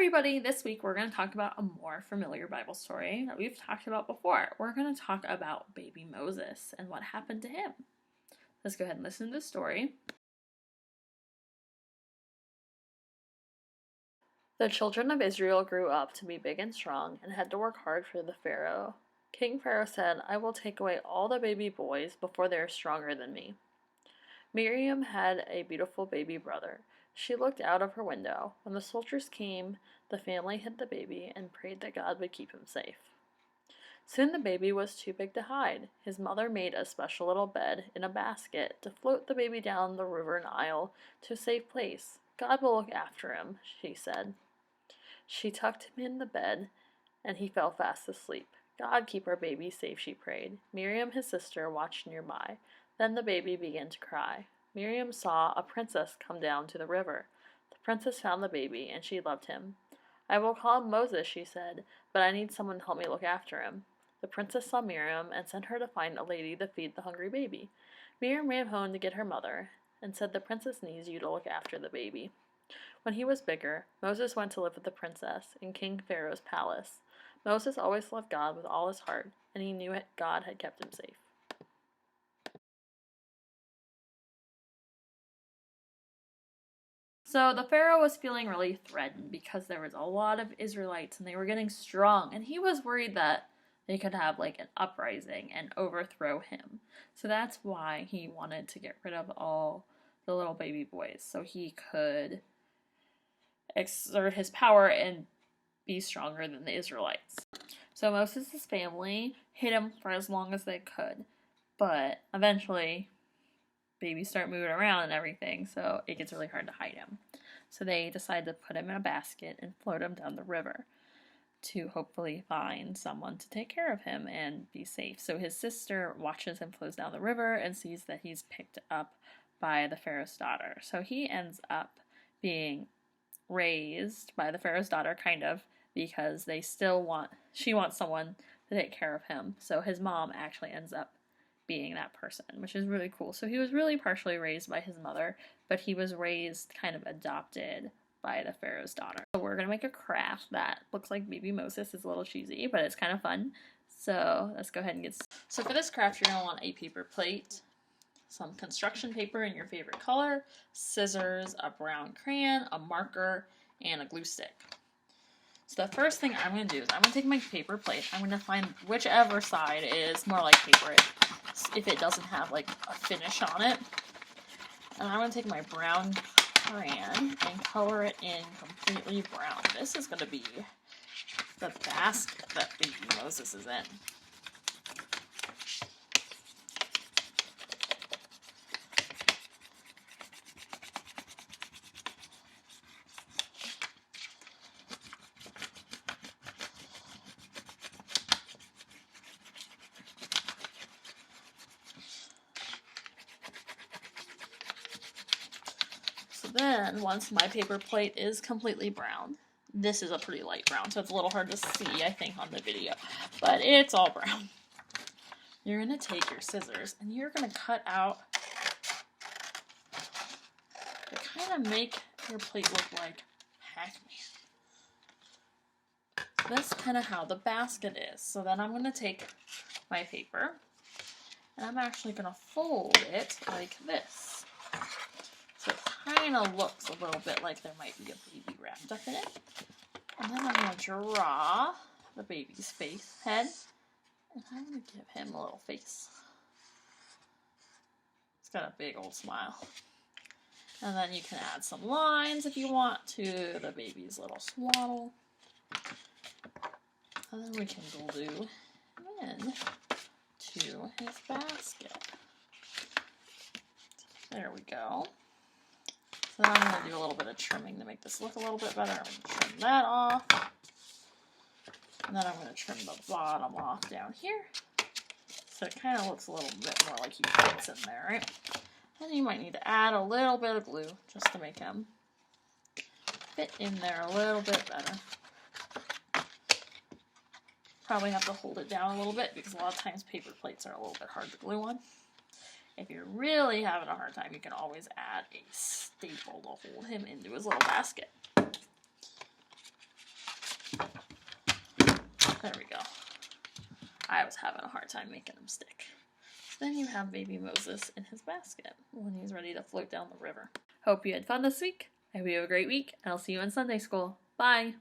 everybody! This week we're going to talk about a more familiar Bible story that we've talked about before. We're going to talk about baby Moses and what happened to him. Let's go ahead and listen to the story. The children of Israel grew up to be big and strong and had to work hard for the Pharaoh. King Pharaoh said, "I will take away all the baby boys before they are stronger than me." Miriam had a beautiful baby brother. She looked out of her window. When the soldiers came, the family hid the baby and prayed that God would keep him safe. Soon the baby was too big to hide. His mother made a special little bed in a basket to float the baby down the river Nile to a safe place. "God will look after him," she said. She tucked him in the bed, and he fell fast asleep. "God, keep our baby safe," she prayed. Miriam, his sister, watched nearby. Then the baby began to cry. Miriam saw a princess come down to the river. The princess found the baby, and she loved him. "I will call him Moses," she said, "but I need someone to help me look after him." The princess saw Miriam and sent her to find a lady to feed the hungry baby. Miriam ran home to get her mother and said, "The princess needs you to look after the baby." When he was bigger, Moses went to live with the princess in King Pharaoh's palace. Moses always loved God with all his heart, and he knew God had kept him safe. So the Pharaoh was feeling really threatened because there was a lot of Israelites and they were getting strong, and he was worried that they could have like an uprising and overthrow him. So that's why he wanted to get rid of all the little baby boys so he could exert his power and be stronger than the Israelites. So Moses' family hid him for as long as they could, but eventually babies start moving around and everything, so it gets really hard to hide him. So they decide to put him in a basket and float him down the river to hopefully find someone to take care of him and be safe. So his sister watches him float down the river and sees that he's picked up by the Pharaoh's daughter. So he ends up being raised by the Pharaoh's daughter, kind of, because she wants someone to take care of him. So his mom actually ends up being that person, which is really cool. So he was really partially raised by his mother, but he was raised kind of adopted by the Pharaoh's daughter. So we're gonna make a craft that looks like baby Moses. It's a little cheesy, but it's kind of fun. So let's go ahead and get started. So for this craft, you're gonna want a paper plate, some construction paper in your favorite color, scissors, a brown crayon, a marker, and a glue stick. So the first thing I'm going to do is I'm going to take my paper plate. I'm going to find whichever side is more like paper if it doesn't have like a finish on it. And I'm going to take my brown crayon and color it in completely brown. This is going to be the basket that baby Moses is in. Then, once my paper plate is completely brown, this is a pretty light brown, so it's a little hard to see, I think, on the video, but it's all brown. You're going to take your scissors, and you're going to cut out to kind of make your plate look like Pac-Man. That's kind of how the basket is. So then I'm going to take my paper, and I'm actually going to fold it like this. So it kind of looks a little bit like there might be a baby wrapped up in it. And then I'm going to draw the baby's head, and I'm going to give him a little face. It's got a big old smile. And then you can add some lines if you want to the baby's little swaddle. And then we can glue in to his basket. There we go. So then I'm going to do a little bit of trimming to make this look a little bit better. I'm going to trim that off. And then I'm going to trim the bottom off down here. So it kind of looks a little bit more like he fits in there, right? And you might need to add a little bit of glue just to make him fit in there a little bit better. Probably have to hold it down a little bit because a lot of times paper plates are a little bit hard to glue on. If you're really having a hard time, you can always add a staple to hold him into his little basket. There we go. I was having a hard time making them stick. So then you have baby Moses in his basket when he's ready to float down the river. Hope you had fun this week. I hope you have a great week, and I'll see you in Sunday school. Bye!